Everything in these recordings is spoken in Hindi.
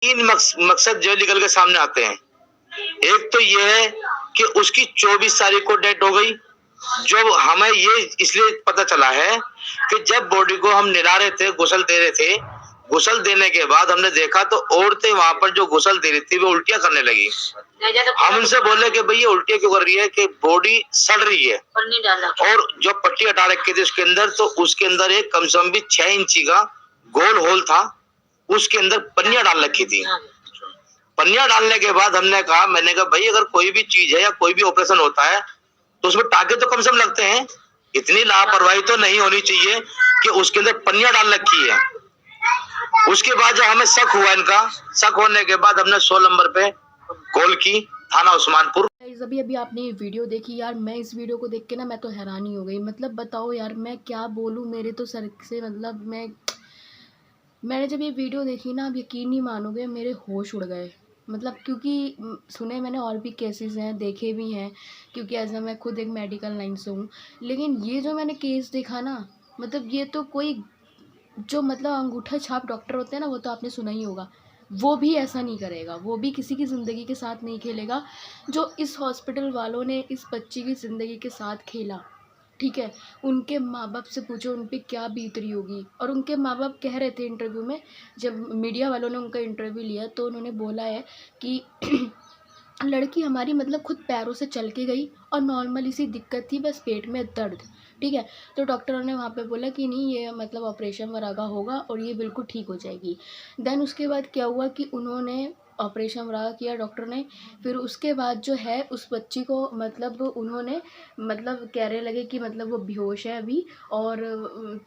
तीन मकसद जो निकल के सामने आते हैं। एक तो ये है कि उसकी 24 तारीख को डेथ हो गई। जो हमें ये इसलिए पता चला है कि जब बॉडी को हम निला रहे थे, गुसल दे रहे थे, गुसल देने के बाद हमने देखा तो औरतें वहां पर जो गुसल दे रही थी वो उल्टियां करने लगी। हम उनसे बोले कि भाई ये उल्टियां क्यों कर रही है, कि बॉडी सड़ रही है। और जो पट्टी हटा रखी थी उसके अंदर, तो उसके अंदर एक कम से कम भी 6 इंची का गोल होल था, उसके अंदर पन्नियां डाल रखी थी। पन्नियां डालने के बाद मैंने कहा भाई अगर कोई भी चीज है या कोई भी ऑपरेशन होता है तो उसमें टाके तो कम से कम लगते हैं। इतनी लापरवाही तो नहीं होनी चाहिए कि उसके अंदर पन्नियां डाल रखी है। उसके बाद जब हमें शक हुआ इनका, शक होने के बाद हमने 100 नंबर पे कॉल की, थाना उस्मानपुर। अभी अभी आपने ये वीडियो देखी यार, मैं इस वीडियो को देख के ना मैं तो हैरान ही हो गई। मतलब बताओ यार मैं क्या बोलूँ, मेरे तो सर से मतलब मैंने जब ये वीडियो देखी ना, आप यकीन नहीं मानोगे, मेरे होश उड़ गए। मतलब क्योंकि सुने मैंने और भी केसेस हैं, देखे भी हैं, क्योंकि एज मैं खुद एक मेडिकल लाइन से हूँ। लेकिन ये जो मैंने केस देखा ना, मतलब ये तो कोई जो मतलब अंगूठा छाप डॉक्टर होते हैं ना, वो तो आपने सुना ही होगा, वो भी ऐसा नहीं करेगा, वो भी किसी की ज़िंदगी के साथ नहीं खेलेगा जो इस हॉस्पिटल वालों ने इस बच्ची की ज़िंदगी के साथ खेला। ठीक है, उनके माँ बाप से पूछो उन पे क्या बीत रही होगी। और उनके माँ बाप कह रहे थे इंटरव्यू में, जब मीडिया वालों ने उनका इंटरव्यू लिया तो उन्होंने बोला है कि लड़की हमारी मतलब खुद पैरों से चल के गई और नॉर्मली सी दिक्कत थी, बस पेट में दर्द। ठीक है, तो डॉक्टरों ने वहाँ पे बोला कि नहीं ये मतलब ऑपरेशन वगैरह होगा और ये बिल्कुल ठीक हो जाएगी। देन उसके बाद क्या हुआ कि उन्होंने ऑपरेशन वगैरह किया डॉक्टर ने। फिर उसके बाद जो है उस बच्ची को मतलब उन्होंने मतलब कहने लगे कि मतलब वो बेहोश है अभी, और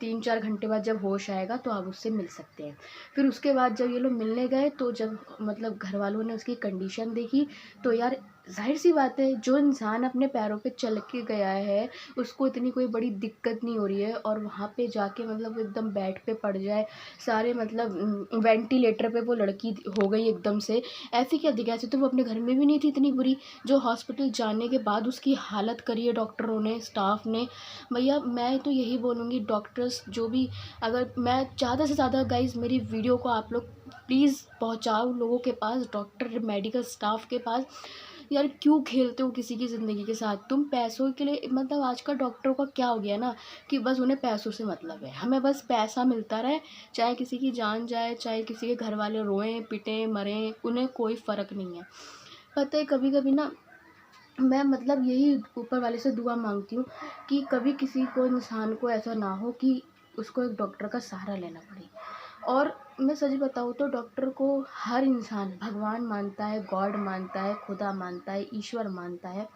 3-4 घंटे बाद जब होश आएगा तो आप उससे मिल सकते हैं। फिर उसके बाद जब ये लोग मिलने गए तो जब मतलब घर वालों ने उसकी कंडीशन देखी, तो यार ज़ाहिर सी बात है, जो इंसान अपने पैरों पे चल के गया है उसको इतनी कोई बड़ी दिक्कत नहीं हो रही है, और वहाँ पे जाके मतलब एकदम बेड पे पड़ जाए, सारे मतलब वेंटिलेटर पे वो लड़की हो गई एकदम से। ऐसी क्या दिक्कत, ऐसे तो वो अपने घर में भी नहीं थी इतनी बुरी, जो हॉस्पिटल जाने के बाद उसकी हालत करी है डॉक्टरों ने, स्टाफ ने। भैया मैं तो यही बोलूँगी, डॉक्टर्स जो भी, अगर मैं ज़्यादा से ज़्यादा गाइज मेरी वीडियो को आप लोग प्लीज़ पहुंचाओ लोगों के पास, डॉक्टर मेडिकल स्टाफ के पास। यार क्यों खेलते हो किसी की ज़िंदगी के साथ तुम पैसों के लिए। मतलब आज का डॉक्टरों का क्या हो गया ना, कि बस उन्हें पैसों से मतलब है, हमें बस पैसा मिलता रहे, चाहे किसी की जान जाए, चाहे किसी के घर वाले रोएं पिटें मरें, उन्हें कोई फ़र्क नहीं है। पता है कभी कभी ना मैं मतलब यही ऊपर वाले से दुआ मांगती हूँ कि कभी किसी को इंसान को ऐसा ना हो कि उसको एक डॉक्टर का सहारा लेना पड़े। और मैं सच बताऊँ तो डॉक्टर को हर इंसान भगवान मानता है, गॉड मानता है, खुदा मानता है, ईश्वर मानता है,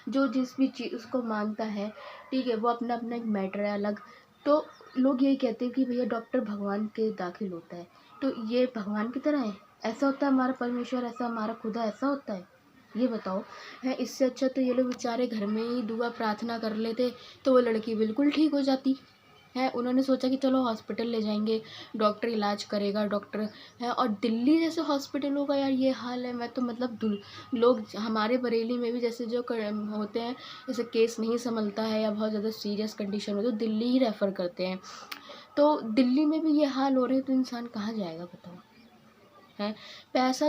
जो जिस भी चीज़ उसको मानता है। ठीक है, वो अपना अपना एक मैटर है अलग। तो लोग यही कहते हैं कि भैया डॉक्टर भगवान के दाखिल होता है, तो ये भगवान की तरह है, ऐसा होता है हमारा परमेश्वर, ऐसा हमारा खुदा ऐसा होता है, ये बताओ। है इससे अच्छा तो ये लोग बेचारे घर में ही दुआ प्रार्थना कर लेते तो वो लड़की बिल्कुल ठीक हो जाती है। उन्होंने सोचा कि चलो हॉस्पिटल ले जाएंगे, डॉक्टर इलाज करेगा, डॉक्टर है। और दिल्ली जैसे हॉस्पिटलों का यार ये हाल है, मैं तो मतलब लोग हमारे बरेली में भी जैसे जो होते हैं, जैसे केस नहीं संभलता है या बहुत ज़्यादा सीरियस कंडीशन हो तो दिल्ली ही रेफ़र करते हैं। तो दिल्ली में भी ये हाल हो रहे हैं तो इंसान कहाँ जाएगा बताओ। है पैसा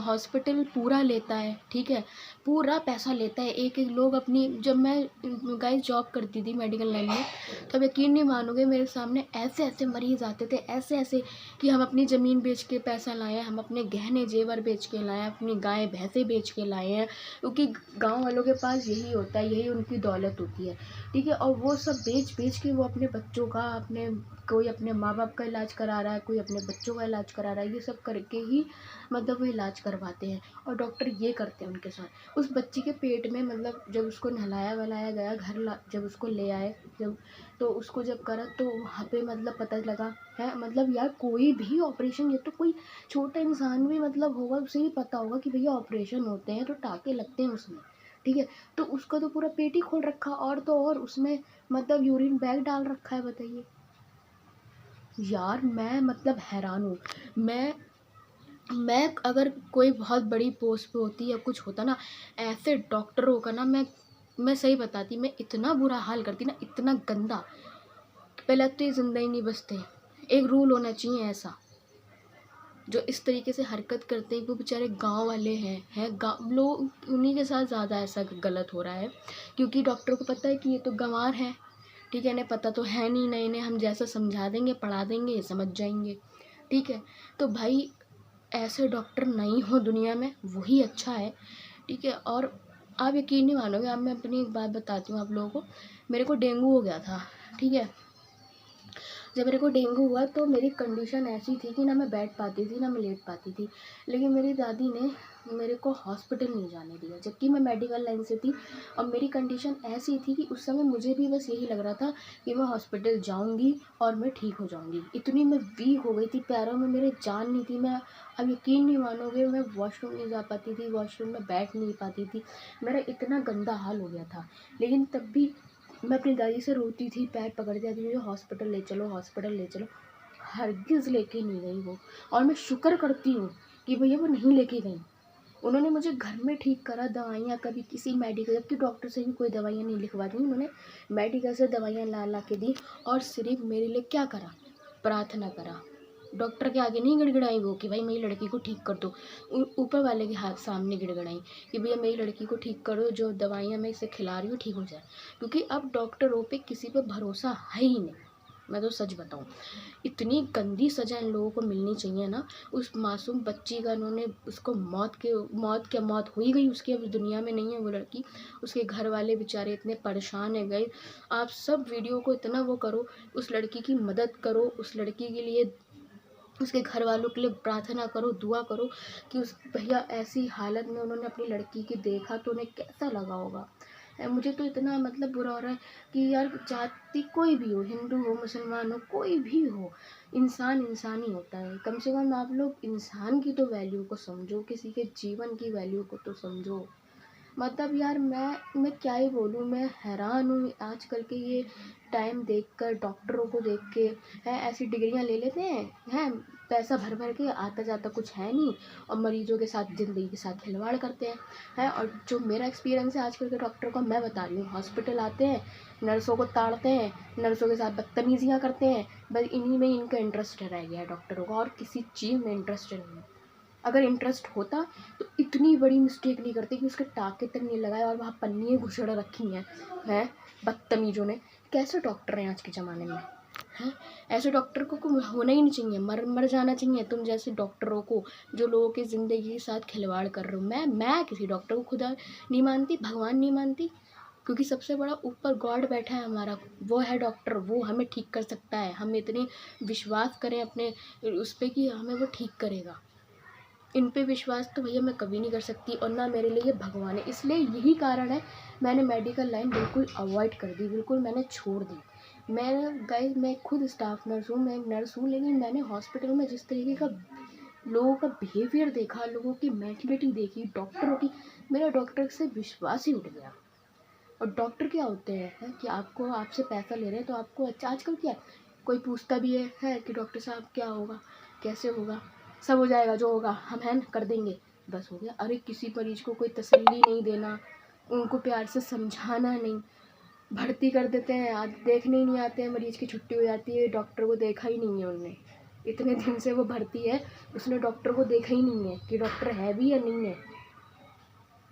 हॉस्पिटल पूरा लेता है, ठीक है, पूरा पैसा लेता है। एक एक लोग अपनी, जब मैं गाइस जॉब करती थी मेडिकल लाइन में, तब यकीन नहीं मानोगे मेरे सामने ऐसे ऐसे मरीज़ आते थे, ऐसे ऐसे कि हम अपनी ज़मीन बेच के पैसा लाए हैं, हम अपने गहने जेवर बेच के लाए हैं, अपनी गाय भैंसें बेच के लाए हैं, क्योंकि गाँव वालों के पास यही होता है, यही उनकी दौलत होती है। ठीक है, और वो सब बेच बेच के वो अपने बच्चों का, अपने कोई अपने माँ बाप का इलाज करा रहा है, कोई अपने बच्चों का इलाज करा रहा है, ये सब करके ही मतलब वो इलाज करवाते हैं। और डॉक्टर ये करते हैं उनके साथ। उस बच्ची के पेट में मतलब जब उसको नहलाया वहलाया गया, जब उसको ले आए, जब तो उसको जब करा तो वहाँ पे मतलब पता लगा है, मतलब यार कोई भी ऑपरेशन, ये तो कोई छोटा इंसान भी मतलब होगा उसे भी पता होगा कि भैया ऑपरेशन होते हैं तो टाँके लगते हैं उसमें। ठीक है, तो उसका तो पूरा पेट ही खोल रखा, और तो और उसमें मतलब यूरिन बैग डाल रखा है, बताइए। यार मैं मतलब हैरान हूँ। मैं अगर कोई बहुत बड़ी पोस्ट पे होती या कुछ होता ना, ऐसे डॉक्टरों का ना मैं सही बताती, मैं इतना बुरा हाल करती ना, इतना गंदा। पहले तो ये जिंदा ही नहीं बचते, एक रूल होना चाहिए ऐसा। जो इस तरीके से हरकत करते हैं वो बेचारे गांव वाले हैं गाँव लोग, उन्हीं के साथ ज़्यादा ऐसा गलत हो रहा है, क्योंकि डॉक्टर को पता है कि ये तो गंवार है, ठीक है, इन्हें पता तो है नहीं, ना इन्हें हम जैसा समझा देंगे पढ़ा देंगे ये समझ जाएंगे, ठीक है। तो भाई ऐसे डॉक्टर नहीं हो दुनिया में, वही अच्छा है, ठीक है। और आप यकीन नहीं मानोगे, अब मैं अपनी एक बात बताती हूँ आप लोगों को। मेरे को डेंगू हो गया था, ठीक है। जब मेरे को डेंगू हुआ तो मेरी कंडीशन ऐसी थी कि ना मैं बैठ पाती थी ना मैं लेट पाती थी, लेकिन मेरी दादी ने मेरे को हॉस्पिटल नहीं जाने दिया, जबकि मैं मेडिकल लाइन से थी। और मेरी कंडीशन ऐसी थी कि उस समय मुझे भी बस यही लग रहा था कि मैं हॉस्पिटल जाऊंगी और मैं ठीक हो जाऊंगी। इतनी मैं वीक हो गई थी, पैरों में मेरे जान नहीं थी। मैं, अब यकीन नहीं मानोगे, मैं वॉशरूम नहीं जा पाती थी, वॉशरूम में बैठ नहीं पाती थी, मेरा इतना गंदा हाल हो गया था। लेकिन तब भी मैं अपनी दादी से रोती थी, पैर पकड़ के आती थी, मुझे हॉस्पिटल ले चलो, हॉस्पिटल ले चलो। हरगिज़ लेके नहीं गई वो। और मैं शुक्र करती हूँ कि भैया वो नहीं लेके गई। उन्होंने मुझे घर में ठीक करा, दवाइयाँ कभी किसी मेडिकल, जबकि डॉक्टर से भी कोई दवाइयाँ नहीं लिखवा दी, उन्होंने मेडिकल से दवाइयाँ ला ला के दी। और सिर्फ मेरे लिए क्या करा, प्रार्थना करा। डॉक्टर के आगे नहीं गिड़गिड़ाई वो कि भाई मेरी लड़की को ठीक कर दो, ऊपर वाले के हाथ सामने गिड़गिड़ाई कि भैया मेरी लड़की को ठीक कर दो, जो दवाइयाँ मैं इसे खिला रही हूँ ठीक हो जाए। क्योंकि अब डॉक्टरों पे किसी पे भरोसा है ही नहीं, मैं तो सच बताऊँ। इतनी गंदी सज़ा इन लोगों को मिलनी चाहिए ना। उस मासूम बच्ची का उन्होंने, उसको मौत हो ही गई, उसकी अब दुनिया में नहीं है वो लड़की। उसके घर वाले बेचारे इतने परेशान है गए। आप सब वीडियो को इतना वो करो, उस लड़की की मदद करो, उस लड़की के लिए, उसके घर वालों के लिए प्रार्थना करो, दुआ करो कि उस भैया ऐसी हालत में उन्होंने अपनी लड़की की देखा तो उन्हें कैसा लगा होगा। मुझे तो इतना मतलब बुरा हो रहा है कि यार जाति कोई भी हो, हिंदू हो, मुसलमान हो, कोई भी हो, इंसान इंसान ही होता है। कम से कम आप लोग इंसान की तो वैल्यू को समझो, किसी के जीवन की वैल्यू को तो समझो। मतलब यार मैं क्या ही बोलूँ, मैं हैरान हूँ आजकल के ये टाइम देखकर, डॉक्टरों को देख के। है ऐसी डिग्रियां ले लेते हैं पैसा भर भर के, आता जाता कुछ है नहीं, और मरीजों के साथ, ज़िंदगी के साथ खिलवाड़ करते हैं। और जो मेरा एक्सपीरियंस है आजकल के डॉक्टर का, मैं बता रही हूँ, हॉस्पिटल आते हैं, नर्सों को ताड़ते हैं, नर्सों के साथ बदतमीजियाँ करते हैं, बस इन्हीं में इनका इंटरेस्ट रह गया है डॉक्टरों का, और किसी चीज़ में इंटरेस्ट नहीं है। अगर इंटरेस्ट होता तो इतनी बड़ी मिस्टेक नहीं करते कि उसके टाँके तक नहीं लगाए और वहाँ पन्नियाँ घुसड़ रखी हैं बदतमीजों ने। कैसे डॉक्टर हैं आज के ज़माने में, हैं? ऐसे डॉक्टर को होना ही नहीं चाहिए, मर जाना चाहिए तुम जैसे डॉक्टरों को, जो लोगों की ज़िंदगी के साथ खिलवाड़ कर रहे हो। मैं किसी डॉक्टर को खुदा नहीं मानती, भगवान नहीं मानती, क्योंकि सबसे बड़ा ऊपर गॉड बैठा है हमारा, वो है डॉक्टर, वो हमें ठीक कर सकता है। हम इतने विश्वास करें अपने उस पर कि हमें वो ठीक करेगा। इन पे विश्वास तो भैया मैं कभी नहीं कर सकती, और ना मेरे लिए ये भगवान है। इसलिए यही कारण है मैंने मेडिकल लाइन बिल्कुल अवॉइड कर दी, बिल्कुल मैंने छोड़ दी। मैं खुद स्टाफ नर्स हूँ, मैं एक नर्स हूँ, लेकिन मैंने हॉस्पिटल में जिस तरीके का लोगों का बिहेवियर देखा, लोगों की मेंटलिटी देखी, डॉक्टरों की, मेरा डॉक्टर से विश्वास ही उठ गया। और डॉक्टर क्या होते हैं कि आपको, आपसे पैसा ले रहे हैं तो आपको अच्छा, आजकल क्या है, कोई पूछता भी है कि डॉक्टर साहब क्या होगा, कैसे होगा, सब हो जाएगा, जो होगा हम हैं कर देंगे, बस हो गया। अरे किसी मरीज को कोई तसल्ली नहीं देना, उनको प्यार से समझाना नहीं, भर्ती कर देते हैं, आज देखने ही नहीं आते हैं, मरीज की छुट्टी हो जाती है, डॉक्टर को देखा ही नहीं है उनने, इतने दिन से वो भर्ती है, उसने डॉक्टर को देखा ही नहीं है कि डॉक्टर है भी या नहीं है।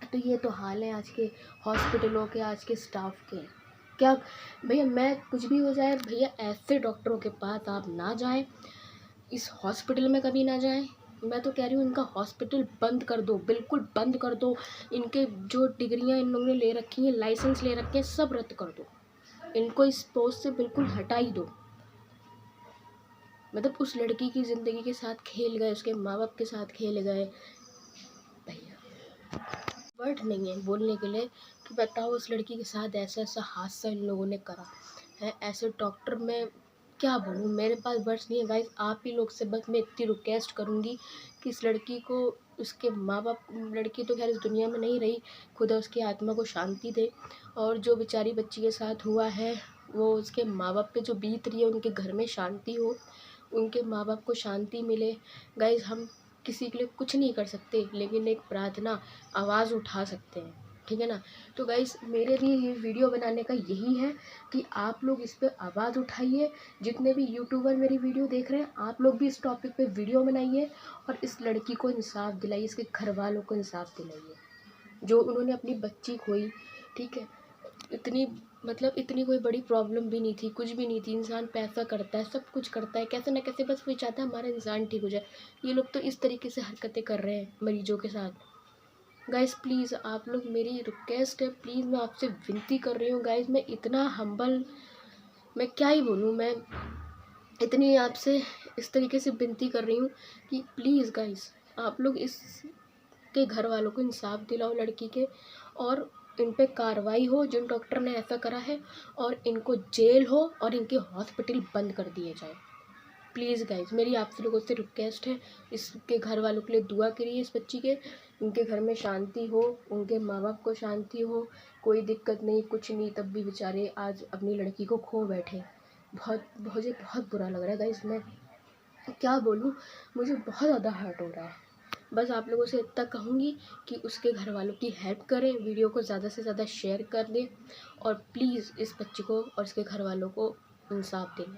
तो ये तो हाल है आज के हॉस्पिटलों के, आज के स्टाफ के। क्या भैया, मैं कुछ भी हो जाए भैया, ऐसे डॉक्टरों के पास आप ना जाएं, इस हॉस्पिटल में कभी ना जाएं। मैं तो कह रही हूँ इनका हॉस्पिटल बंद कर दो, बिल्कुल बंद कर दो। इनके जो डिग्रियां इन लोगों ने ले रखी हैं, लाइसेंस ले रखे हैं, सब रद्द कर दो, इनको इस पोस्ट से बिल्कुल हटा ही दो। मतलब उस लड़की की ज़िंदगी के साथ खेल गए, उसके माँ बाप के साथ खेल गए। भैया वर्ड नहीं है बोलने के लिए कि बताओ उस लड़की के साथ ऐसा ऐसा हादसा इन लोगों ने करा है। ऐसे डॉक्टर, मैं क्या बोलूँ, मेरे पास वर्ड्स नहीं है गाइस। आप ही लोग से बस मैं इतनी रिक्वेस्ट करूँगी कि इस लड़की को, उसके माँ बाप, लड़की तो खैर इस दुनिया में नहीं रही, खुदा उसकी आत्मा को शांति दे, और जो बेचारी बच्ची के साथ हुआ है वो उसके माँ बाप पे जो बीत रही है, उनके घर में शांति हो, उनके माँ बाप को शांति मिले। गाइस हम किसी के लिए कुछ नहीं कर सकते, लेकिन एक प्रार्थना, आवाज़ उठा सकते हैं। ठीक है ना। तो गाइस मेरे भी ये वीडियो बनाने का यही है कि आप लोग इस पे आवाज़ उठाइए। जितने भी यूट्यूबर मेरी वीडियो देख रहे हैं, आप लोग भी इस टॉपिक पे वीडियो बनाइए और इस लड़की को इंसाफ दिलाइए, इसके घर वालों को इंसाफ दिलाइए। जो उन्होंने अपनी बच्ची खोई, ठीक है, इतनी मतलब इतनी कोई बड़ी प्रॉब्लम भी नहीं थी, कुछ भी नहीं थी। इंसान पैसा करता है, सब कुछ करता है, कैसे ना कैसे बस वो चाहता है हमारा इंसान ठीक हो जाए। ये लोग तो इस तरीके से हरकतें कर रहे हैं मरीजों के साथ। गाइस प्लीज़ आप लोग, मेरी रिक्वेस्ट है, प्लीज़ मैं आपसे विनती कर रही हूँ गाइस। मैं इतना हम्बल, मैं क्या ही बोलूँ, मैं इतनी आपसे इस तरीके से विनती कर रही हूँ कि प्लीज़ गाइस आप लोग इसके घर वालों को इंसाफ दिलाओ लड़की के, और इन पे कार्रवाई हो जिन डॉक्टर ने ऐसा करा है, और इनको जेल हो और इनके हॉस्पिटल बंद कर दिए जाए। प्लीज़ गाइज मेरी आप लोगों से रिक्वेस्ट है, इसके घर वालों के लिए दुआ करिए, इस बच्ची के, उनके घर में शांति हो, उनके माँ बाप को शांति हो, कोई दिक्कत नहीं, कुछ नहीं, तब भी बेचारे आज अपनी लड़की को खो बैठे। मुझे बहुत बुरा लग रहा है गाइज, मैं क्या बोलूँ, मुझे बहुत ज़्यादा हर्ट हो रहा है। बस आप लोगों से इतना कहूँगी कि उसके घर वालों की हेल्प करें, वीडियो को ज़्यादा से ज़्यादा शेयर कर दें, और प्लीज़ इस बच्ची को और इसके घर वालों को इंसाफ दें,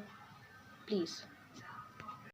प्लीज़।